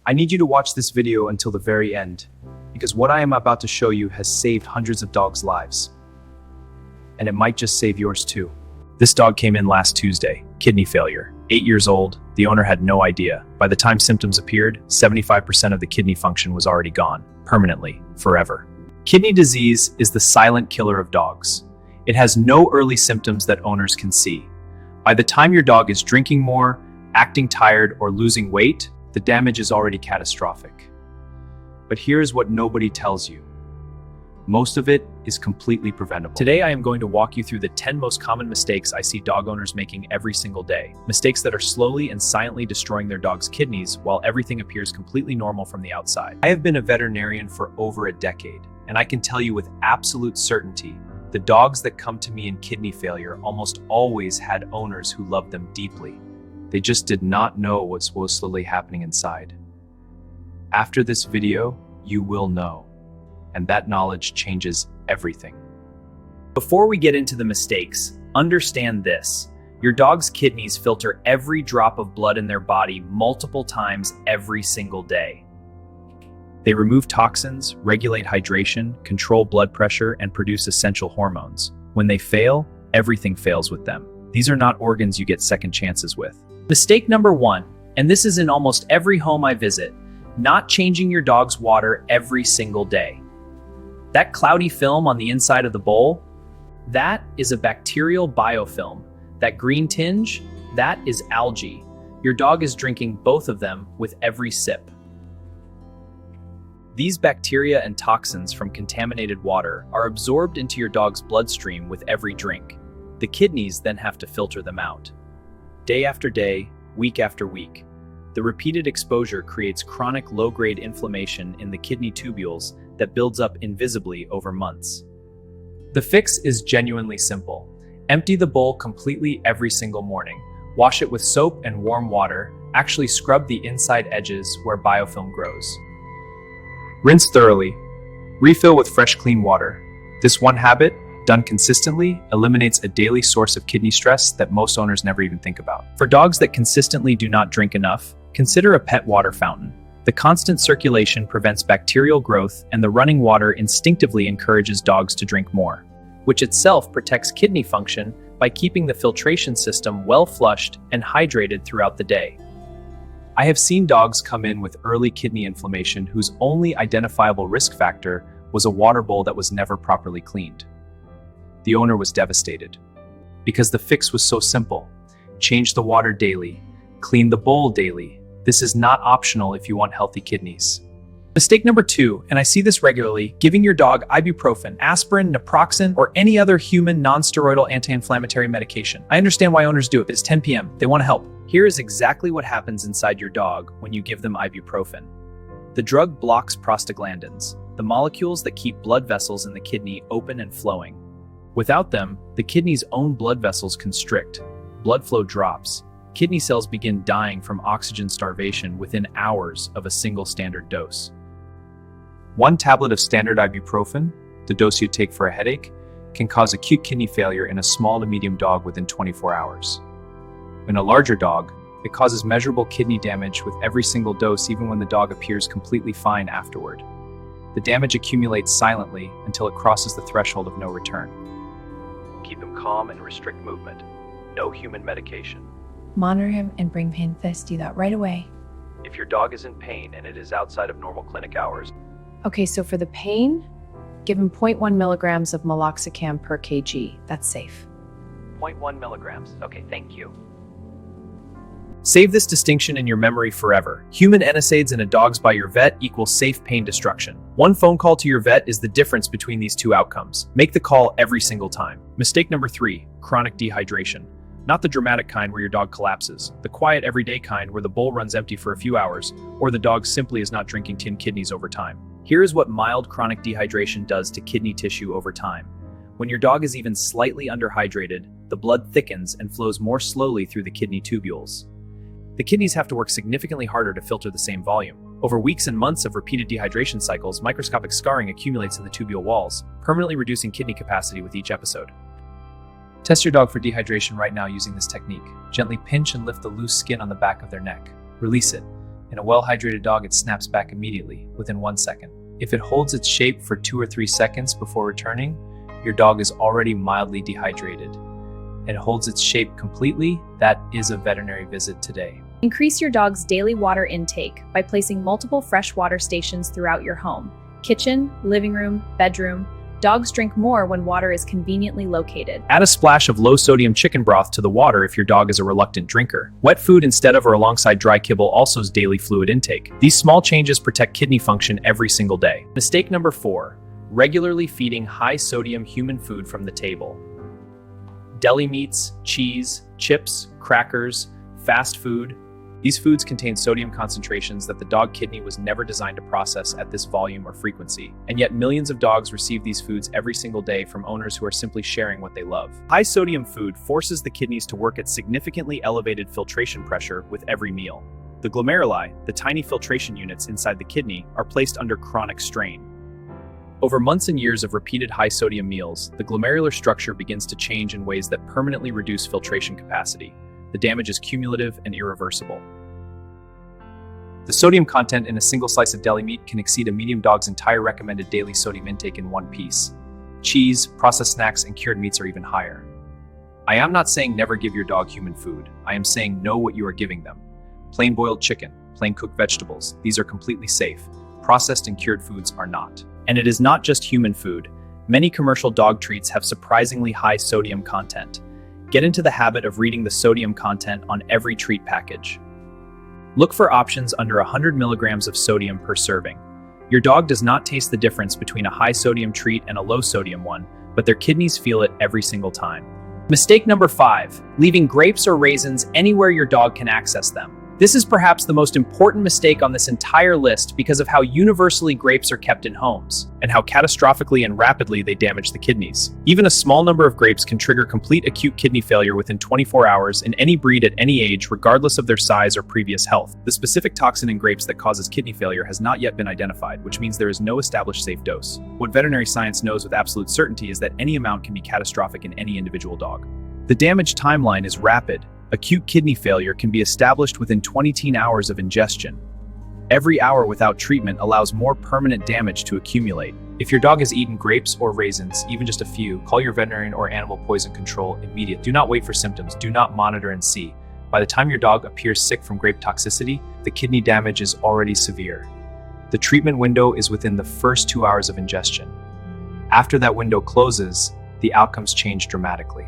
I need you to watch this video until the very end, because what I am about to show you has saved hundreds of dogs' lives. And it might just save yours too. This dog came in last Tuesday, kidney failure, 8 years old. The owner had no idea. By the time symptoms appeared, 75% of the kidney function was already gone, permanently, forever. Kidney disease is the silent killer of dogs. It has no early symptoms that owners can see. By the time your dog is drinking more, acting tired, or losing weight, the damage is already catastrophic. But here's what nobody tells you. Most of it is completely preventable. Today, I am going to walk you through the 10 most common mistakes I see dog owners making every single day. Mistakes that are slowly and silently destroying their dog's kidneys while everything appears completely normal from the outside. I have been a veterinarian for over a decade, and I can tell you with absolute certainty, the dogs that come to me in kidney failure almost always had owners who loved them deeply. They just did not know what was slowly happening inside. After this video, you will know. And that knowledge changes everything. Before we get into the mistakes, understand this. Your dog's kidneys filter every drop of blood in their body multiple times every single day. They remove toxins, regulate hydration, control blood pressure, and produce essential hormones. When they fail, everything fails with them. These are not organs you get second chances with. Mistake number 1, and this is in almost every home I visit, not changing your dog's water every single day. That cloudy film on the inside of the bowl, that is a bacterial biofilm. That green tinge, that is algae. Your dog is drinking both of them with every sip. These bacteria and toxins from contaminated water are absorbed into your dog's bloodstream with every drink. The kidneys then have to filter them out. Day after day, week after week, the repeated exposure creates chronic low-grade inflammation in the kidney tubules that builds up invisibly over months. The fix is genuinely simple. Empty the bowl completely every single morning. Wash it with soap and warm water. Actually scrub the inside edges where biofilm grows. Rinse thoroughly. Refill with fresh, clean water. This one habit, done consistently, eliminates a daily source of kidney stress that most owners never even think about. For dogs that consistently do not drink enough, consider a pet water fountain. The constant circulation prevents bacterial growth, and the running water instinctively encourages dogs to drink more, which itself protects kidney function by keeping the filtration system well flushed and hydrated throughout the day. I have seen dogs come in with early kidney inflammation whose only identifiable risk factor was a water bowl that was never properly cleaned. The owner was devastated because the fix was so simple. Change the water daily, clean the bowl daily. This is not optional if you want healthy kidneys. Mistake number 2, and I see this regularly, giving your dog ibuprofen, aspirin, naproxen, or any other human non-steroidal anti-inflammatory medication. I understand why owners do it. It's 10 p.m. They want to help. Here is exactly what happens inside your dog when you give them ibuprofen. The drug blocks prostaglandins, the molecules that keep blood vessels in the kidney open and flowing. Without them, the kidney's own blood vessels constrict, blood flow drops, kidney cells begin dying from oxygen starvation within hours of a single standard dose. 1 tablet of standard ibuprofen, the dose you take for a headache, can cause acute kidney failure in a small to medium dog within 24 hours. In a larger dog, it causes measurable kidney damage with every single dose, even when the dog appears completely fine afterward. The damage accumulates silently until it crosses the threshold of no return. Keep him calm and restrict movement. No human medication. Monitor him and bring pain fist. Do that right away. If your dog is in pain and it is outside of normal clinic hours. Okay, so for the pain, give him 0.1 milligrams of meloxicam per kg. That's safe. 0.1 milligrams. Okay, thank you. Save this distinction in your memory forever. Human NSAIDs in a dog's by your vet equals safe pain destruction. 1 phone call to your vet is the difference between these 2 outcomes. Make the call every single time. Mistake number 3, chronic dehydration. Not the dramatic kind where your dog collapses, the quiet everyday kind where the bowl runs empty for a few hours, or the dog simply is not drinking tin kidneys over time. Here is what mild chronic dehydration does to kidney tissue over time. When your dog is even slightly underhydrated, the blood thickens and flows more slowly through the kidney tubules. The kidneys have to work significantly harder to filter the same volume. Over weeks and months of repeated dehydration cycles, microscopic scarring accumulates in the tubule walls, permanently reducing kidney capacity with each episode. Test your dog for dehydration right now using this technique. Gently pinch and lift the loose skin on the back of their neck. Release it, In a well-hydrated dog, it snaps back immediately, within 1 second. If it holds its shape for 2 or 3 seconds before returning, your dog is already mildly dehydrated. And holds its shape completely, that is a veterinary visit today. Increase your dog's daily water intake by placing multiple fresh water stations throughout your home. Kitchen, living room, bedroom. Dogs drink more when water is conveniently located. Add a splash of low-sodium chicken broth to the water if your dog is a reluctant drinker. Wet food instead of or alongside dry kibble also is daily fluid intake. These small changes protect kidney function every single day. Mistake number 4, regularly feeding high-sodium human food from the table. Deli meats, cheese, chips, crackers, fast food. These foods contain sodium concentrations that the dog kidney was never designed to process at this volume or frequency. And yet millions of dogs receive these foods every single day from owners who are simply sharing what they love. High sodium food forces the kidneys to work at significantly elevated filtration pressure with every meal. The glomeruli, the tiny filtration units inside the kidney, are placed under chronic strain. Over months and years of repeated high-sodium meals, the glomerular structure begins to change in ways that permanently reduce filtration capacity. The damage is cumulative and irreversible. The sodium content in a single slice of deli meat can exceed a medium dog's entire recommended daily sodium intake in one piece. Cheese, processed snacks, and cured meats are even higher. I am not saying never give your dog human food. I am saying know what you are giving them. Plain boiled chicken, plain cooked vegetables, these are completely safe. Processed and cured foods are not. And it is not just human food. Many commercial dog treats have surprisingly high sodium content. Get into the habit of reading the sodium content on every treat package. Look for options under 100 milligrams of sodium per serving. Your dog does not taste the difference between a high sodium treat and a low sodium one, but their kidneys feel it every single time. Mistake number 5, leaving grapes or raisins anywhere your dog can access them. This is perhaps the most important mistake on this entire list because of how universally grapes are kept in homes, and how catastrophically and rapidly they damage the kidneys. Even a small number of grapes can trigger complete acute kidney failure within 24 hours in any breed at any age, regardless of their size or previous health. The specific toxin in grapes that causes kidney failure has not yet been identified, which means there is no established safe dose. What veterinary science knows with absolute certainty is that any amount can be catastrophic in any individual dog. The damage timeline is rapid. Acute kidney failure can be established within 20 hours of ingestion. Every hour without treatment allows more permanent damage to accumulate. If your dog has eaten grapes or raisins, even just a few, call your veterinarian or animal poison control immediately. Do not wait for symptoms. Do not monitor and see. By the time your dog appears sick from grape toxicity, the kidney damage is already severe. The treatment window is within the first 2 hours of ingestion. After that window closes, the outcomes change dramatically.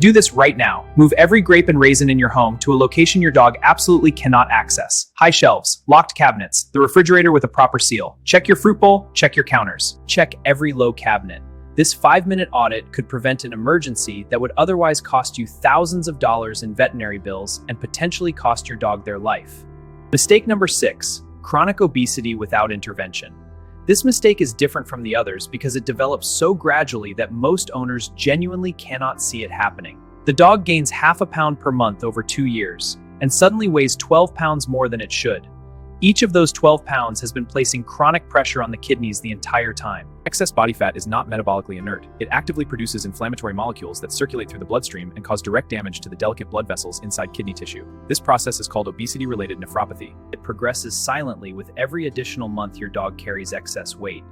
Do this right now. Move every grape and raisin in your home to a location your dog absolutely cannot access. High shelves, locked cabinets, the refrigerator with a proper seal. Check your fruit bowl, check your counters. Check every low cabinet. This 5-minute audit could prevent an emergency that would otherwise cost you thousands of dollars in veterinary bills and potentially cost your dog their life. Mistake number 6, chronic obesity without intervention. This mistake is different from the others because it develops so gradually that most owners genuinely cannot see it happening. The dog gains half a pound per month over 2 years and suddenly weighs 12 pounds more than it should. Each of those 12 pounds has been placing chronic pressure on the kidneys the entire time. Excess body fat is not metabolically inert. It actively produces inflammatory molecules that circulate through the bloodstream and cause direct damage to the delicate blood vessels inside kidney tissue. This process is called obesity-related nephropathy. It progresses silently with every additional month your dog carries excess weight.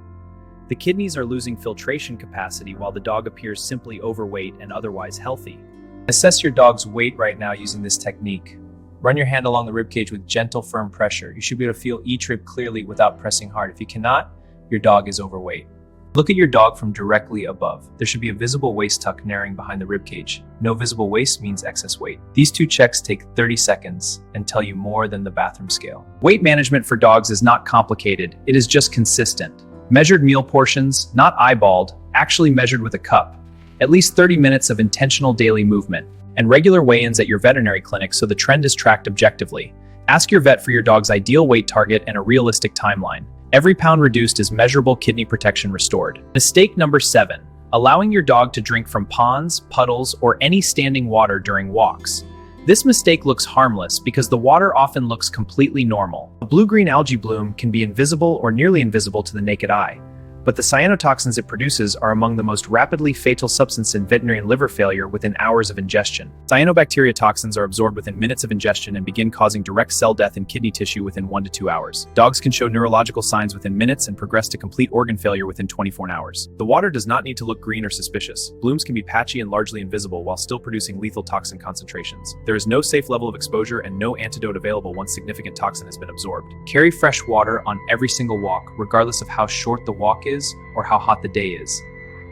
The kidneys are losing filtration capacity while the dog appears simply overweight and otherwise healthy. Assess your dog's weight right now using this technique. Run your hand along the ribcage with gentle, firm pressure. You should be able to feel each rib clearly without pressing hard. If you cannot, your dog is overweight. Look at your dog from directly above. There should be a visible waist tuck narrowing behind the ribcage. No visible waist means excess weight. These 2 checks take 30 seconds and tell you more than the bathroom scale. Weight management for dogs is not complicated. It is just consistent. Measured meal portions, not eyeballed, actually measured with a cup. At least 30 minutes of intentional daily movement. And regular weigh-ins at your veterinary clinic so the trend is tracked objectively. Ask your vet for your dog's ideal weight target and a realistic timeline. Every pound reduced is measurable kidney protection restored. Mistake number 7, allowing your dog to drink from ponds, puddles, or any standing water during walks. This mistake looks harmless because the water often looks completely normal. A blue-green algae bloom can be invisible or nearly invisible to the naked eye. but the cyanotoxins it produces are among the most rapidly fatal substances in veterinary liver failure within hours of ingestion. Cyanobacteria toxins are absorbed within minutes of ingestion and begin causing direct cell death in kidney tissue within 1 to 2 hours. Dogs can show neurological signs within minutes and progress to complete organ failure within 24 hours. The water does not need to look green or suspicious. Blooms can be patchy and largely invisible while still producing lethal toxin concentrations. There is no safe level of exposure and no antidote available once significant toxin has been absorbed. Carry fresh water on every single walk, regardless of how short the walk is or how hot the day is.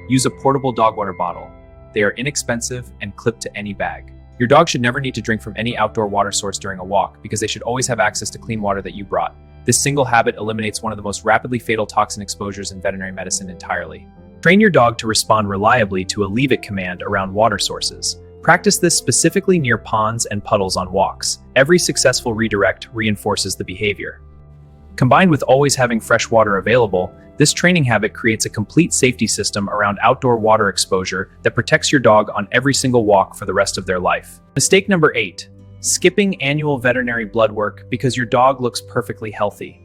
Use a portable dog water bottle. They are inexpensive and clip to any bag. Your dog should never need to drink from any outdoor water source during a walk because they should always have access to clean water that you brought. This single habit eliminates one of the most rapidly fatal toxin exposures in veterinary medicine entirely. Train your dog to respond reliably to a leave it command around water sources. Practice this specifically near ponds and puddles on walks. Every successful redirect reinforces the behavior. Combined with always having fresh water available, this training habit creates a complete safety system around outdoor water exposure that protects your dog on every single walk for the rest of their life. Mistake number 8. Skipping annual veterinary blood work because your dog looks perfectly healthy.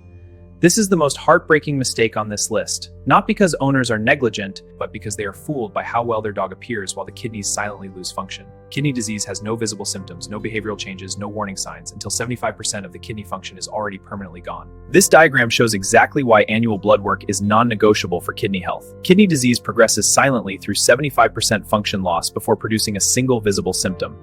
This is the most heartbreaking mistake on this list, not because owners are negligent, but because they are fooled by how well their dog appears while the kidneys silently lose function. Kidney disease has no visible symptoms, no behavioral changes, no warning signs until 75% of the kidney function is already permanently gone. This diagram shows exactly why annual blood work is non-negotiable for kidney health. Kidney disease progresses silently through 75% function loss before producing a single visible symptom.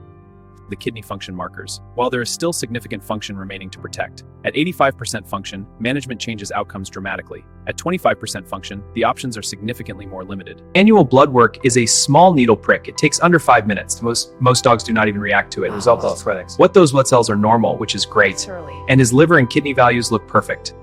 The kidney function markers. While there is still significant function remaining to protect. At 85% function, management changes outcomes dramatically. At 25% function, the options are significantly more limited. Annual blood work is a small needle prick. It takes under 5 minutes. Most dogs do not even react to it. What those blood cells are normal, which is great. And his liver and kidney values look perfect.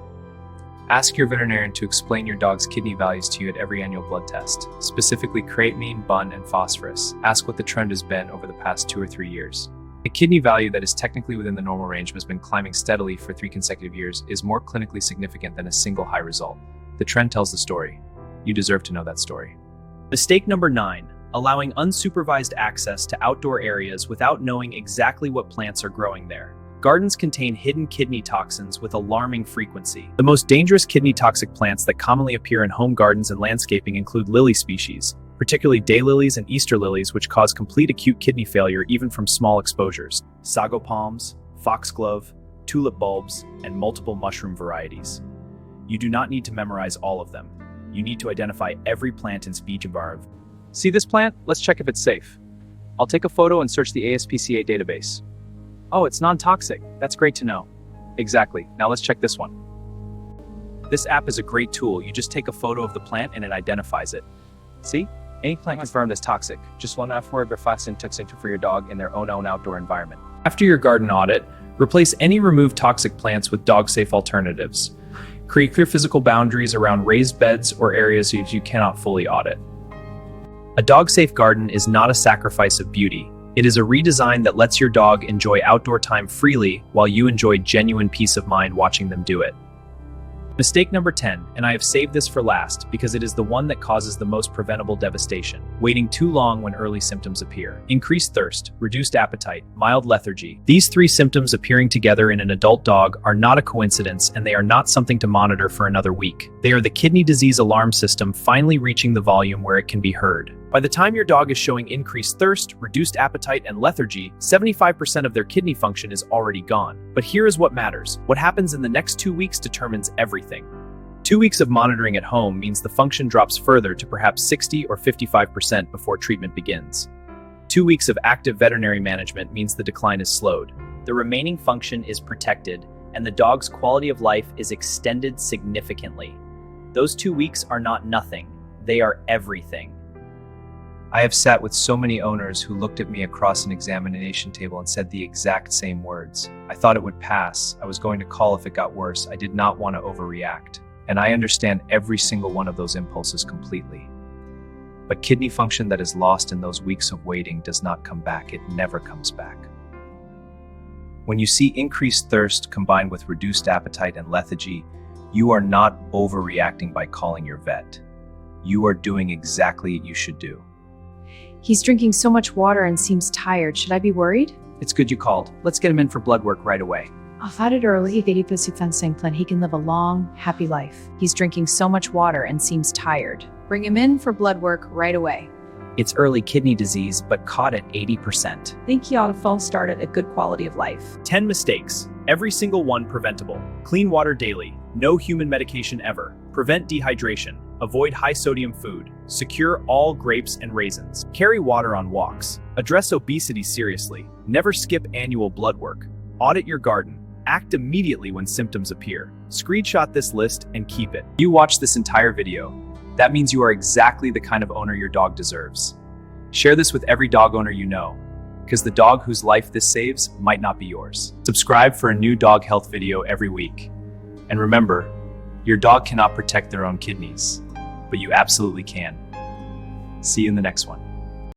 Ask your veterinarian to explain your dog's kidney values to you at every annual blood test, specifically creatinine, bun, and phosphorus. Ask what the trend has been over the past 2 or 3 years. A kidney value that is technically within the normal range but has been climbing steadily for 3 consecutive years is more clinically significant than a single high result. The trend tells the story. You deserve to know that story. Mistake number 9. Allowing unsupervised access to outdoor areas without knowing exactly what plants are growing there. Gardens contain hidden kidney toxins with alarming frequency. The most dangerous kidney toxic plants that commonly appear in home gardens and landscaping include lily species, particularly daylilies and Easter lilies, which cause complete acute kidney failure even from small exposures. Sago palms, foxglove, tulip bulbs, and multiple mushroom varieties. You do not need to memorize all of them. You need to identify every plant in speech environment. See this plant? Let's check if it's safe. I'll take a photo and search the ASPCA database. Oh, it's non-toxic. That's great to know. Exactly. Now let's check this one. This app is a great tool. You just take a photo of the plant and it identifies it. See? Any plant confirmed as toxic. Just one word and toxic for your dog in their own outdoor environment. After your garden audit, replace any removed toxic plants with dog-safe alternatives. Create clear physical boundaries around raised beds or areas you cannot fully audit. A dog-safe garden is not a sacrifice of beauty. It is a redesign that lets your dog enjoy outdoor time freely while you enjoy genuine peace of mind watching them do it. Mistake number 10, and I have saved this for last because it is the one that causes the most preventable devastation. Waiting too long when early symptoms appear. Increased thirst, reduced appetite, mild lethargy. These 3 symptoms appearing together in an adult dog are not a coincidence, and they are not something to monitor for another week. They are the kidney disease alarm system finally reaching the volume where it can be heard. By the time your dog is showing increased thirst, reduced appetite, and lethargy, 75% of their kidney function is already gone. But here is what matters. What happens in the next 2 weeks determines everything. 2 weeks of monitoring at home means the function drops further to perhaps 60 or 55% before treatment begins. 2 weeks of active veterinary management means the decline is slowed. The remaining function is protected, and the dog's quality of life is extended significantly. Those 2 weeks are not nothing. They are everything. I have sat with so many owners who looked at me across an examination table and said the exact same words. I thought it would pass. I was going to call if it got worse. I did not want to overreact. And I understand every single one of those impulses completely. But kidney function that is lost in those weeks of waiting does not come back. It never comes back. When you see increased thirst combined with reduced appetite and lethargy, you are not overreacting by calling your vet. You are doing exactly what you should do. He's drinking so much water and seems tired. Should I be worried? It's good you called. Let's get him in for blood work right away. I've had it early. He can live a long, happy life. He's drinking so much water and seems tired. Bring him in for blood work right away. It's early kidney disease, but caught at 80%. Think he ought to fall start at a good quality of life. 10 mistakes, every single one preventable. Clean water daily, no human medication ever. Prevent dehydration, avoid high sodium food. Secure all grapes and raisins. Carry water on walks. Address obesity seriously. Never skip annual blood work. Audit your garden. Act immediately when symptoms appear. Screenshot this list and keep it. You watched this entire video. That means you are exactly the kind of owner your dog deserves. Share this with every dog owner you know, because the dog whose life this saves might not be yours. Subscribe for a new dog health video every week. And remember, your dog cannot protect their own kidneys, but you absolutely can. See you in the next one.